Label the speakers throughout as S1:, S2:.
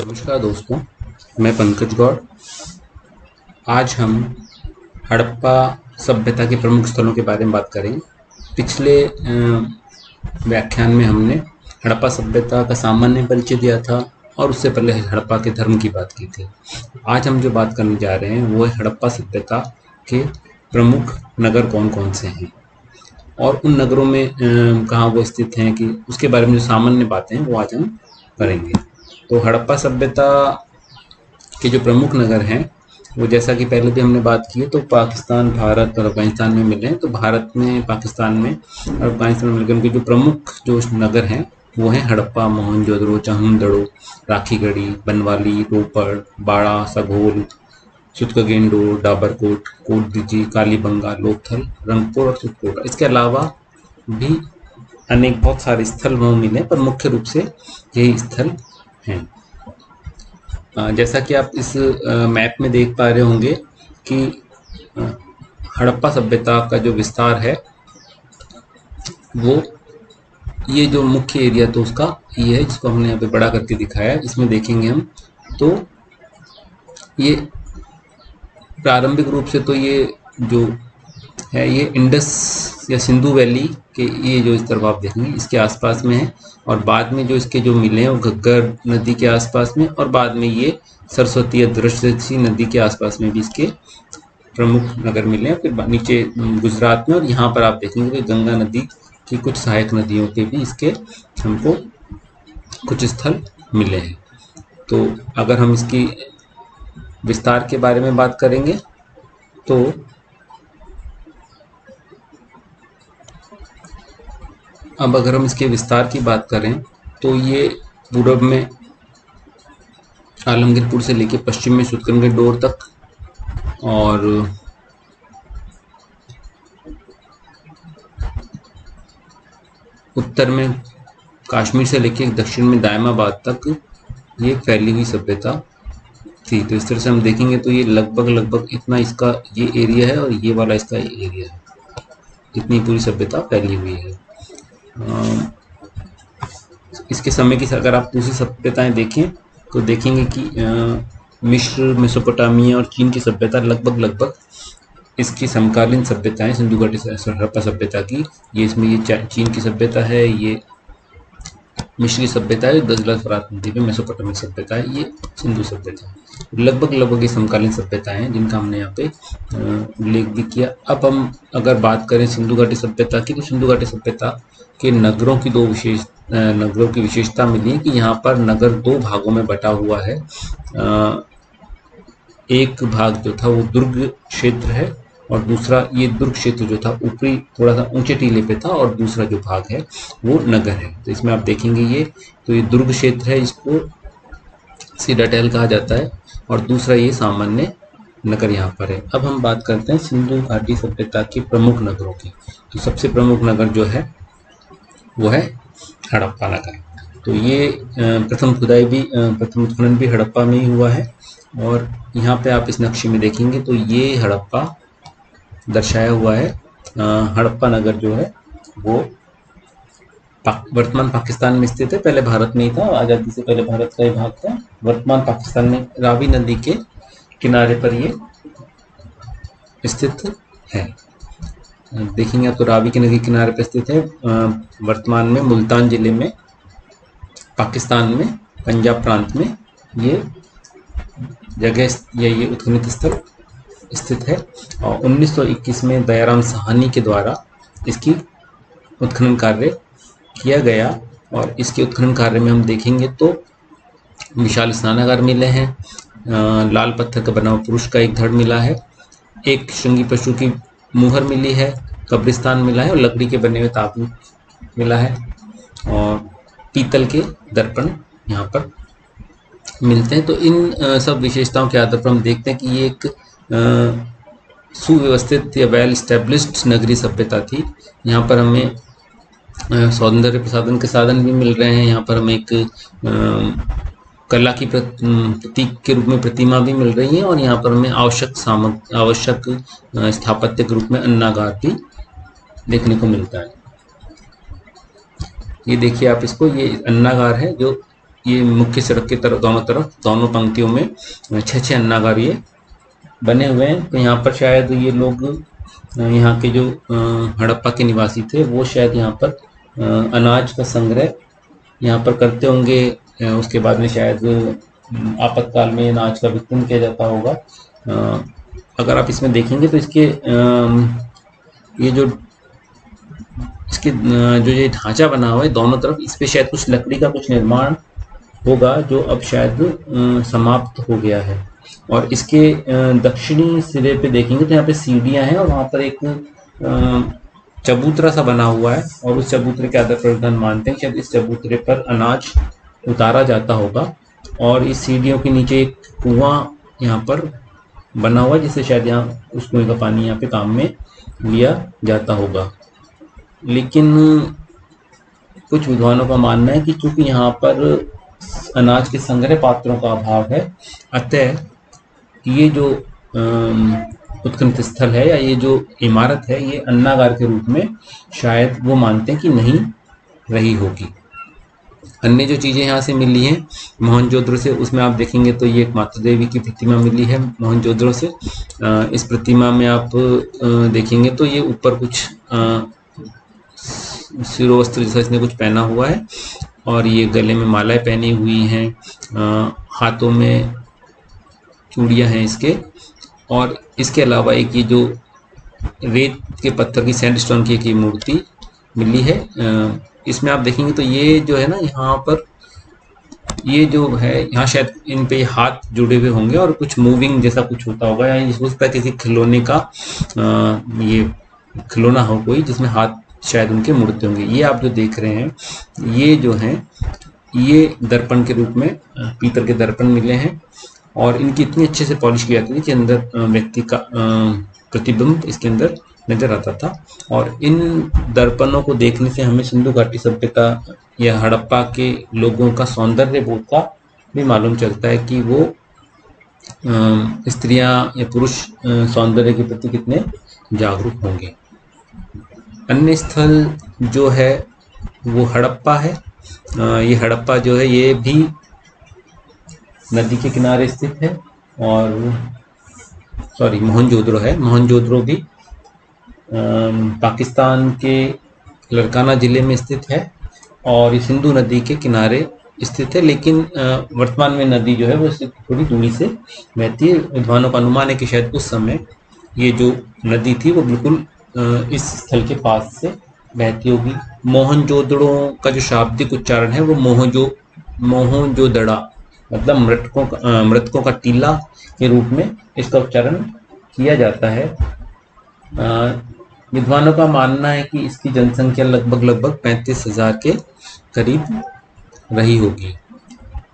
S1: नमस्कार दोस्तों, मैं पंकज गौड़। आज हम हड़प्पा सभ्यता के प्रमुख स्थलों के बारे में बात करेंगे। पिछले व्याख्यान में हमने हड़प्पा सभ्यता का सामान्य परिचय दिया था और उससे पहले हड़प्पा के धर्म की बात की थी। आज हम जो बात करने जा रहे हैं वो है हड़प्पा सभ्यता के प्रमुख नगर कौन कौन से हैं और उन नगरों में कहाँ वो स्थित हैं, कि उसके बारे में जो सामान्य बातें हैं वो आज हम करेंगे। तो हड़प्पा सभ्यता के जो प्रमुख नगर हैं वो, जैसा कि पहले भी हमने बात की है, तो पाकिस्तान, भारत और अफगानिस्तान में मिले हैं। तो भारत में, पाकिस्तान में और अफगानिस्तान में मिलकर उनके जो प्रमुख जो नगर हैं वो हैं हड़प्पा, मोहनजोदड़ो, चाहुंदड़ो, राखीगढ़ी, बनवाली, रोपड़, बाड़ा, सघोल, सुतकगेंडो, डाबरकोट, कोटदीजी, कालीबंगा, लोथल, रंगपुर और सुतकोटा। इसके अलावा भी अनेक बहुत सारे स्थल वहाँ मिले, पर मुख्य रूप से यही स्थल हैं। जैसा कि आप इस मैप में देख पा रहे होंगे कि हड़प्पा सभ्यता का जो विस्तार है वो, ये जो मुख्य एरिया तो उसका ये है, जिसको हमने यहाँ पे बड़ा करके दिखाया है। इसमें देखेंगे हम तो ये प्रारंभिक रूप से तो ये जो है ये इंडस या सिंधु वैली के ये जो इस तरफ आप देखेंगे इसके आसपास में है, और बाद में जो इसके जो मिले हैं वो घग्गर नदी के आसपास में, और बाद में ये सरस्वती या दृश्यसी नदी के आसपास में भी इसके प्रमुख नगर मिले हैं। फिर नीचे गुजरात में, और यहाँ पर आप देखेंगे कि गंगा नदी की कुछ सहायक नदियों के भी इसके हमको कुछ स्थल मिले हैं। तो अगर हम इसकी विस्तार के बारे में बात करेंगे तो अब अगर हम इसके विस्तार की बात करें तो ये पूरब में आलमगीरपुर से लेकर पश्चिम में सुतकनगढ़ तक, और उत्तर में कश्मीर से लेकर दक्षिण में दायमाबाद तक ये फैली हुई सभ्यता थी। तो इस तरह से हम देखेंगे तो ये लगभग इतना इसका ये एरिया है और ये वाला इसका एरिया है, इतनी पूरी सभ्यता फैली हुई है। इसके समय की अगर आप दूसरी सभ्यताएं देखें तो देखेंगे कि मिस्र, मेसोपोटामिया और चीन की सभ्यता लगभग इसकी समकालीन सभ्यताएं सिंधु घाटी हड़प्पा सभ्यता की, ये इसमें ये चीन की सभ्यता है, ये मिस्र की सभ्यता है, 10 फरात नदी पे मेसोपोटामिक सभ्यता है, ये सिंधु सभ्यता है। लगभग ये समकालीन सभ्यताएं हैं जिनका हमने यहाँ पे उल्लेख भी किया। अब हम अगर बात करें सिंधु घाटी सभ्यता की, तो सिंधु घाटी सभ्यता के नगरों की नगरों की विशेषता मिली कि यहाँ पर नगर 2 भागों में बटा हुआ है। एक भाग जो था वो दुर्ग क्षेत्र है, और दूसरा ये दुर्ग क्षेत्र जो था ऊपरी थोड़ा सा ऊंचे टीले पे था, और दूसरा जो भाग है वो नगर है। तो इसमें आप देखेंगे ये दुर्ग क्षेत्र है, इसको सीडाटेल कहा जाता है, और दूसरा ये सामान्य नगर यहाँ पर है। अब हम बात करते हैं सिंधु घाटी सभ्यता के प्रमुख नगरों की। तो सबसे प्रमुख नगर जो है वो है हड़प्पा नगर। तो ये प्रथम उत्खनन भी हड़प्पा में ही हुआ है, और यहाँ पे आप इस नक्शे में देखेंगे तो ये हड़प्पा दर्शाया हुआ है। हड़प्पा नगर जो है वो वर्तमान पाकिस्तान में स्थित है। पहले भारत में ही था, आज़ादी से पहले भारत का ही भाग था। वर्तमान पाकिस्तान में रावी नदी के किनारे पर ये स्थित है। देखेंगे आप तो रावी की नदी किनारे पर स्थित है। वर्तमान में मुल्तान जिले में, पाकिस्तान में, पंजाब प्रांत में ये जगह या ये उत्खनन स्थल स्थित है। और 1921 में दयाराम साहनी के द्वारा इसकी उत्खनन कार्य किया गया, और इसके उत्खनन कार्य में हम देखेंगे तो विशाल स्नानागार मिले हैं, लाल पत्थर का बना हुआ पुरुष का एक धड़ मिला है, एक श्रृंगी पशु की मुहर मिली है, कब्रिस्तान मिला है, और लकड़ी के बने हुए ताबूत मिला है, और पीतल के दर्पण यहाँ पर मिलते हैं। तो इन सब विशेषताओं के आधार पर हम देखते हैं कि ये एक सुव्यवस्थित या वेल स्टैब्लिश्ड नगरीय सभ्यता थी। यहाँ पर हमें सौंदर्य प्रसाधन के साधन भी मिल रहे हैं। यहाँ पर हमें एक कला की प्रतीक के रूप में प्रतिमा भी मिल रही है, और यहाँ पर हमें आवश्यक स्थापत्य के रूप में अन्नागार भी देखने को मिलता है। ये देखिए आप इसको, ये अन्नागार है जो ये मुख्य सड़क के दोनों तरफ दोनों पंक्तियों में 6-6 अन्नागार ये बने हुए हैं। तो यहाँ पर शायद ये लोग यहाँ के जो हड़प्पा के निवासी थे वो शायद यहाँ पर अनाज का संग्रह यहाँ पर करते होंगे। उसके बाद में शायद आपातकाल में अनाज का वितरण किया जाता होगा। अगर आप इसमें देखेंगे तो इसके ये जो इसके जो ये ढांचा बना हुआ है दोनों तरफ, इस पे शायद कुछ लकड़ी का कुछ निर्माण होगा जो अब शायद समाप्त हो गया है। और इसके दक्षिणी सिरे पे देखेंगे तो यहाँ पे सीढ़ियाँ हैं और वहाँ पर एक चबूतरा सा बना हुआ है और उस चबूतरे के आदर प्रधान मानते हैं शायद इस चबूतरे पर अनाज उतारा जाता होगा। और इस सीढ़ियों के नीचे एक कुआं यहाँ पर बना हुआ है जिससे शायद यहाँ उस कुएं का पानी यहाँ पे काम में लिया जाता होगा। लेकिन कुछ विद्वानों का मानना है कि चूंकि यहाँ पर अनाज के संग्रह पात्रों का अभाव है, अतः ये जो उत्खनन स्थल है या ये जो इमारत है ये अन्नागार के रूप में शायद वो मानते हैं कि नहीं रही होगी। अन्य जो चीज़ें यहाँ से मिली हैं मोहनजोदड़ो से, उसमें आप देखेंगे तो ये एक माता देवी की प्रतिमा मिली है मोहनजोदड़ो से। इस प्रतिमा में आप देखेंगे तो ये ऊपर कुछ शिरोवस्त्र जैसा इसने कुछ पहना हुआ है और ये गले में मालाएं पहनी हुई हैं, हाथों में चूड़ियां हैं इसके। और इसके अलावा एक ये जो रेत के पत्थर की सैंडस्टोन की एक ये मूर्ति मिली है। इसमें आप देखेंगे तो ये जो है ना यहाँ पर ये जो है यहाँ शायद इन पे हाथ जुड़े हुए होंगे और कुछ मूविंग जैसा कुछ होता होगा या हो सकता है किसी खिलौने का ये खिलौना हो कोई जिसमें हाथ शायद उनके मुड़ते होंगे। ये आप जो देख रहे हैं ये जो हैं ये दर्पण के रूप में पीतल के दर्पण मिले हैं और इनकी इतनी अच्छे से पॉलिश की जाती थी कि अंदर व्यक्ति का प्रतिबिंब इसके अंदर नजर आता था। और इन दर्पणों को देखने से हमें सिंधु घाटी सभ्यता या हड़प्पा के लोगों का सौंदर्य बोध का भी मालूम चलता है कि वो स्त्रियां या पुरुष सौंदर्य के प्रति कितने जागरूक होंगे। अन्य स्थल जो है वो हड़प्पा है। ये हड़प्पा जो है ये भी नदी के किनारे स्थित है और मोहनजोदड़ो है। मोहनजोदड़ो भी पाकिस्तान के लड़काना ज़िले में स्थित है और ये सिंधु नदी के किनारे स्थित है। लेकिन वर्तमान में नदी जो है वो थोड़ी दूरी से बहती है। विद्वानों का अनुमान है कि शायद उस समय ये जो नदी थी वो बिल्कुल इस स्थल के पास से बहती होगी। मोहनजोदड़ो का जो शाब्दिक उच्चारण है वो मोहनजोदड़ा मतलब मृतकों का टीला के रूप में इसका उच्चारण किया जाता है। विद्वानों का मानना है कि इसकी जनसंख्या लगभग 35,000 के करीब रही होगी।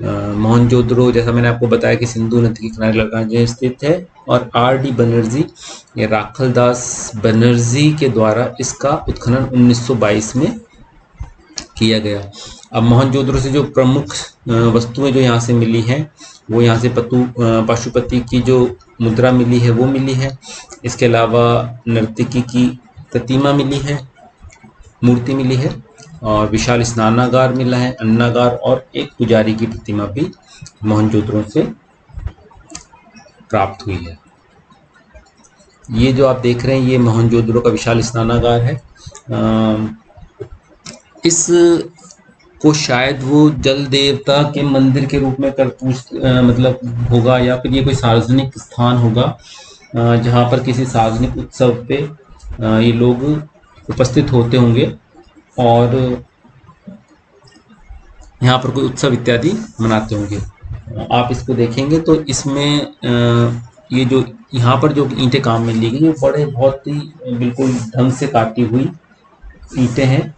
S1: मोहनजोदड़ो जैसा मैंने आपको बताया कि सिंधु नदी के किनारे लड़काना स्थित है और R.D. बनर्जी या राखलदास बनर्जी के द्वारा इसका उत्खनन 1922 में किया गया। अब मोहनजोदड़ो से जो प्रमुख वस्तुएं जो यहाँ से मिली हैं वो यहाँ से पशुपति की जो मुद्रा मिली है वो मिली है। इसके अलावा नर्तकी की प्रतिमा मिली है, मूर्ति मिली है और विशाल स्नानागार मिला है, अन्नागार और एक पुजारी की प्रतिमा भी मोहनजोदड़ो से प्राप्त हुई है। ये जो आप देख रहे हैं ये मोहनजोदड़ो का विशाल स्नानागार है। इस को शायद वो जल देवता के मंदिर के रूप में मतलब होगा या फिर ये कोई सार्वजनिक स्थान होगा जहाँ पर किसी सार्वजनिक उत्सव पे ये लोग उपस्थित होते होंगे और यहाँ पर कोई उत्सव इत्यादि मनाते होंगे। आप इसको देखेंगे तो इसमें ये जो यहाँ पर जो ईंटें काम में ली गई वो बहुत ही बिल्कुल ढंग से काटी हुई ईंटें हैं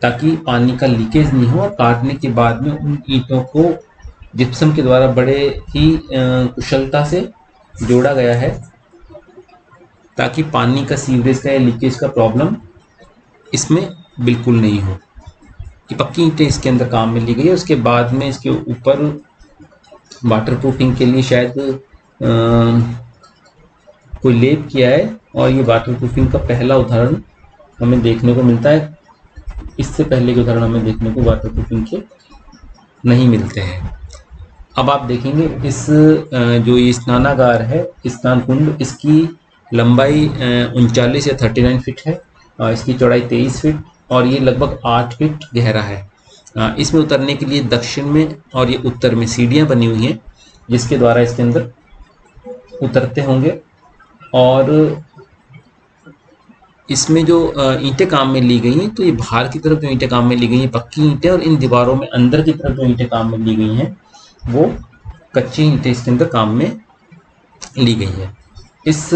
S1: ताकि पानी का लीकेज नहीं हो और काटने के बाद में उन ईंटों को जिप्सम के द्वारा बड़े ही कुशलता से जोड़ा गया है ताकि पानी का सीवरेज का या लीकेज का प्रॉब्लम इसमें बिल्कुल नहीं हो। ये पक्की ईंटें इसके अंदर काम में ली गई है। उसके बाद में इसके ऊपर वाटर प्रूफिंग के लिए शायद कोई लेप किया है और ये वाटर प्रूफिंग का पहला उदाहरण हमें देखने को मिलता है। इससे पहले के उदाहरण हमें देखने को वाटर प्रूफिंग के नहीं मिलते हैं। अब आप देखेंगे इस जो ये स्नानागार है, स्नान कुंड, इसकी लंबाई 39 या 39 फीट है, इसकी चौड़ाई 23 फीट और ये लगभग 8 फीट गहरा है। इसमें उतरने के लिए दक्षिण में और ये उत्तर में सीढ़ियाँ बनी हुई हैं जिसके द्वारा इसके अंदर उतरते होंगे। और इसमें जो ईंटें काम में ली गई हैं, तो ये बाहर की तरफ जो ईंटें काम में ली गई हैं पक्की ईंटें, और इन दीवारों में अंदर की तरफ जो ईंटें काम में ली गई हैं वो कच्ची ईंटें इसके अंदर काम में ली गई हैं। इस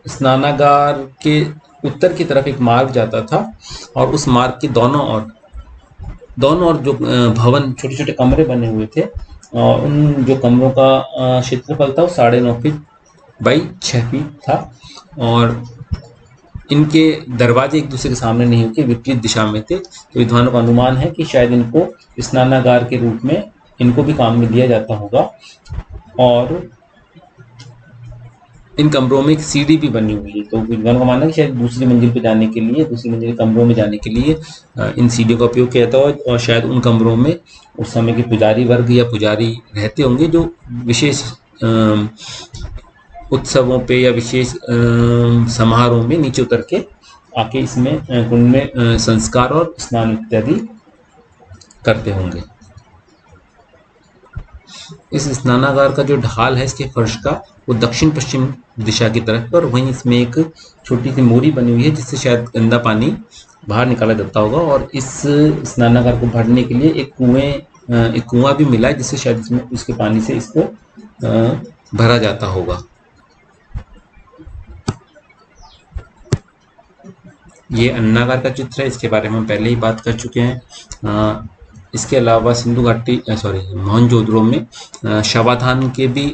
S1: स्नानागार के उत्तर की तरफ एक मार्ग जाता था और उस मार्ग के दोनों ओर जो भवन, छोटे छोटे कमरे बने हुए थे, और उन जो कमरों का क्षेत्रफल था वो 9.5 फीट बाई 6 फीट था। और इनके दरवाजे एक दूसरे के सामने नहीं होकर विपरीत दिशा में थे, तो विद्वानों का अनुमान है कि शायद इनको स्नानागार के रूप में इनको भी काम में लिया जाता होगा। और इन कमरों में एक सीढ़ी भी बनी हुई है, तो विद्वानों का मानना है कि शायद दूसरी मंजिल पे जाने के लिए, दूसरी मंजिल के कमरों में जाने के लिए इन सीढ़ियों का उपयोग किया जाता है। और शायद उन कमरों में उस समय के पुजारी वर्ग या पुजारी रहते होंगे जो विशेष उत्सवों पे या विशेष समारोह में नीचे उतर के आके इसमें कुंड में संस्कार और स्नान इत्यादि करते होंगे। इस स्नानागार का जो ढाल है इसके फर्श का, वो दक्षिण पश्चिम दिशा की तरफ है, और वहीं इसमें एक छोटी सी मोरी बनी हुई है जिससे शायद गंदा पानी बाहर निकाला जाता होगा। और इस स्नानागार को भरने के लिए एक कुआं भी मिला है जिससे शायद इसमें उसके पानी से इसको भरा जाता होगा। ये अन्नागार का चित्र है, इसके बारे में हम पहले ही बात कर चुके हैं। इसके अलावा सिंधु घाटी मोहनजोदड़ो में शवाधान के भी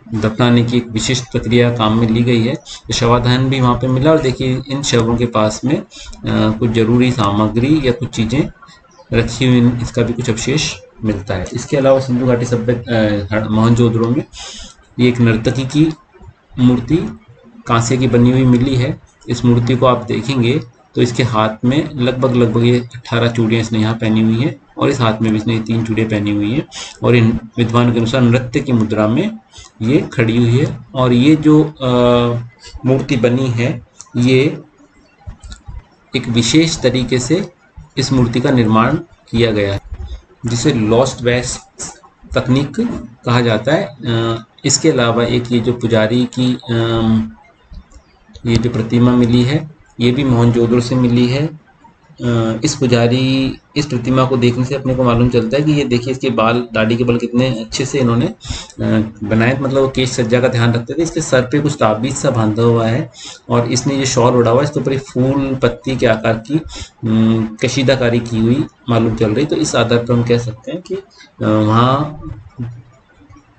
S1: दफनाने की एक विशिष्ट प्रक्रिया काम में ली गई है। तो शवाधान भी वहाँ पे मिला, और देखिए इन शवों के पास में कुछ जरूरी सामग्री या कुछ चीज़ें रखी हुई, इसका भी कुछ अवशेष मिलता है। इसके अलावा सिंधु घाटी सभ्यता मोहनजोदड़ो में ये एक नर्तकी की मूर्ति कांसे की बनी हुई मिली है। इस मूर्ति को आप देखेंगे तो इसके हाथ में लगभग ये 18 चूड़ियाँ इसने यहाँ पहनी हुई हैं, और इस हाथ में भी इसने 3 चूड़ियाँ पहनी हुई हैं, और इन विद्वानों के अनुसार नृत्य की मुद्रा में ये खड़ी हुई है। और ये जो मूर्ति बनी है, ये एक विशेष तरीके से इस मूर्ति का निर्माण किया गया है जिसे लॉस्ट वैक्स तकनीक कहा जाता है। इसके अलावा एक ये जो पुजारी की ये जो प्रतिमा मिली है, ये भी मोहनजोदड़ो से मिली है। इस प्रतिमा को देखने से अपने को मालूम चलता है कि ये देखिए इसके बाल, दाढ़ी के बाल कितने अच्छे से इन्होंने बनाए, मतलब वो केश सज्जा का ध्यान रखते थे। इसके सर पे कुछ ताबीज सा बांधा हुआ है, और इसने ये शॉल ओढ़ा हुआ है, इसके ऊपर एक फूल पत्ती के आकार की कशीदाकारी की हुई मालूम चल रही। तो इस आधार पर हम कह सकते हैं कि वहाँ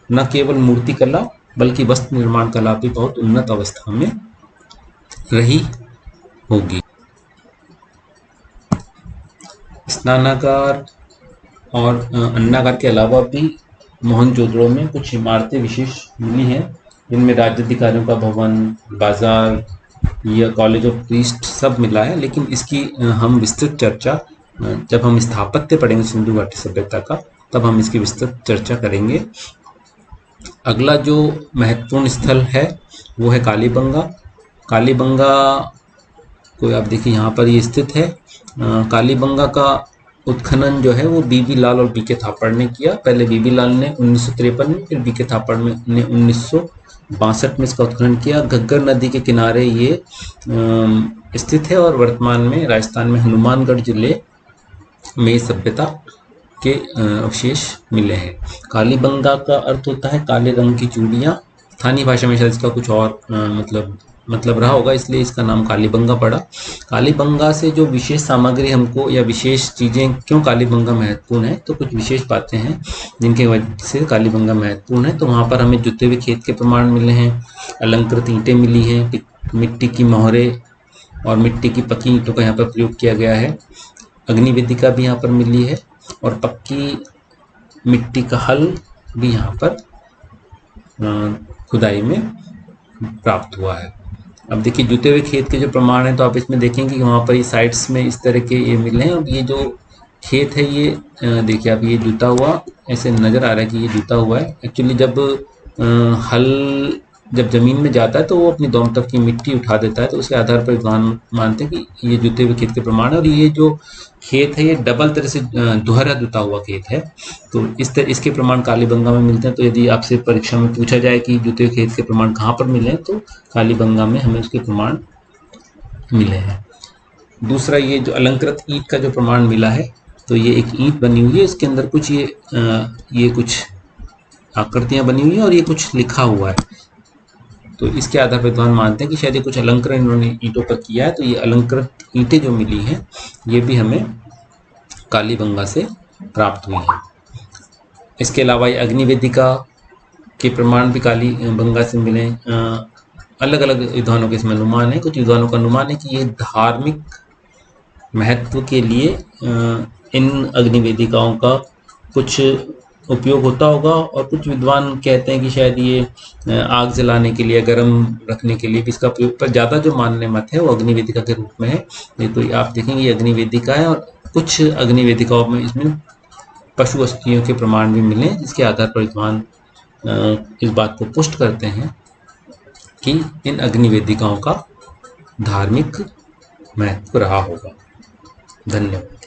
S1: न केवल मूर्ति कला बल्कि वस्त्र निर्माण कला भी बहुत उन्नत अवस्था में रही होगी। स्नानागार और अन्नागार के अलावा भी मोहनजोदड़ो में कुछ इमारतें विशेष मिली हैं, जिनमें राज्य अधिकारियों का भवन, बाजार या कॉलेज ऑफ प्रीस्ट सब मिला है। लेकिन इसकी हम विस्तृत चर्चा जब हम स्थापत्य पढ़ेंगे सिंधु घाटी सभ्यता का, तब हम इसकी विस्तृत चर्चा करेंगे। अगला जो महत्वपूर्ण स्थल है वो है कालीबंगा। कालीबंगा को आप देखिए यहाँ पर ये स्थित है। कालीबंगा का उत्खनन जो है वो बीबी लाल और बीके थापड़ ने किया। पहले बीबी लाल ने 1953 में, फिर बीके थापड़ ने 1962 में इसका उत्खनन किया। घग्गर नदी के किनारे ये स्थित है, और वर्तमान में राजस्थान में हनुमानगढ़ जिले में सभ्यता के अवशेष मिले हैं। कालीबंगा का अर्थ होता है काले रंग की चूड़ियाँ। स्थानीय भाषा में शायद इसका कुछ और मतलब रहा होगा, इसलिए इसका नाम कालीबंगा पड़ा। कालीबंगा से जो विशेष सामग्री हमको या विशेष चीज़ें, क्यों कालीबंगा महत्वपूर्ण है, तो कुछ विशेष बातें हैं जिनके वजह से कालीबंगा महत्वपूर्ण है। तो वहाँ पर हमें जुते हुए खेत के प्रमाण मिले हैं, अलंकृत ईंटें मिली हैं, मिट्टी की मोहरे और मिट्टी की पकी ईंटों का यहाँ पर प्रयोग किया गया है। अग्निवेदिका भी यहाँ पर मिली है, और पक्की मिट्टी का हल भी यहाँ पर खुदाई में प्राप्त हुआ है। अब देखिए जुते हुए खेत के जो प्रमाण है, तो आप इसमें देखेंगे कि वहाँ पर ये साइड्स में इस तरह के ये मिले हैं, और ये जो खेत है ये, देखिए आप, ये जुता हुआ ऐसे नज़र आ रहा है कि ये जुता हुआ है। एक्चुअली जब हल जब ज़मीन में जाता है तो वो अपनी दोनों तरफ की मिट्टी उठा देता है, तो उसके आधार पर विद्वान मानते हैं कि ये जुते हुए खेत के प्रमाण है। और ये जो खेत है ये डबल तरह से दोहरा जुता हुआ खेत है, तो इसके प्रमाण कालीबंगा में मिलते हैं। तो यदि आपसे परीक्षा में पूछा जाए कि जुते हुए खेत के प्रमाण कहाँ पर मिले हैं, तो कालीबंगा में हमें उसके प्रमाण मिले हैं। दूसरा, ये जो अलंकृत ईंट का जो प्रमाण मिला है, तो ये एक ईंट बनी हुई है, इसके अंदर कुछ ये कुछ आकृतियां बनी हुई हैं और ये कुछ लिखा हुआ है। तो इसके आधार पर विद्वान मानते हैं कि शायद ये कुछ अलंकरण इन्होंने ईंटों पर किया है। तो ये अलंकृत ईंटें जो मिली हैं ये भी हमें कालीबंगा से प्राप्त हुई हैं। इसके अलावा ये अग्निवेदिका के प्रमाण भी कालीबंगा से मिले। अलग अलग विद्वानों के इसमें अनुमान है। कुछ विद्वानों का अनुमान है कि ये धार्मिक महत्व के लिए इन अग्निवेदिकाओं का कुछ उपयोग होता होगा, और कुछ विद्वान कहते हैं कि शायद ये आग जलाने के लिए, गर्म रखने के लिए भी इसका प्रयोग, पर ज़्यादा जो मानने मत है वो अग्निवेदिका के रूप में है। ये तो आप देखेंगे ये अग्निवेदिका है, और कुछ अग्निवेदिकाओं में इसमें पशु अस्थियों के प्रमाण भी मिले, जिसके आधार पर विद्वान इस बात को पुष्ट करते हैं कि इन अग्निवेदिकाओं का धार्मिक महत्व रहा होगा। धन्यवाद।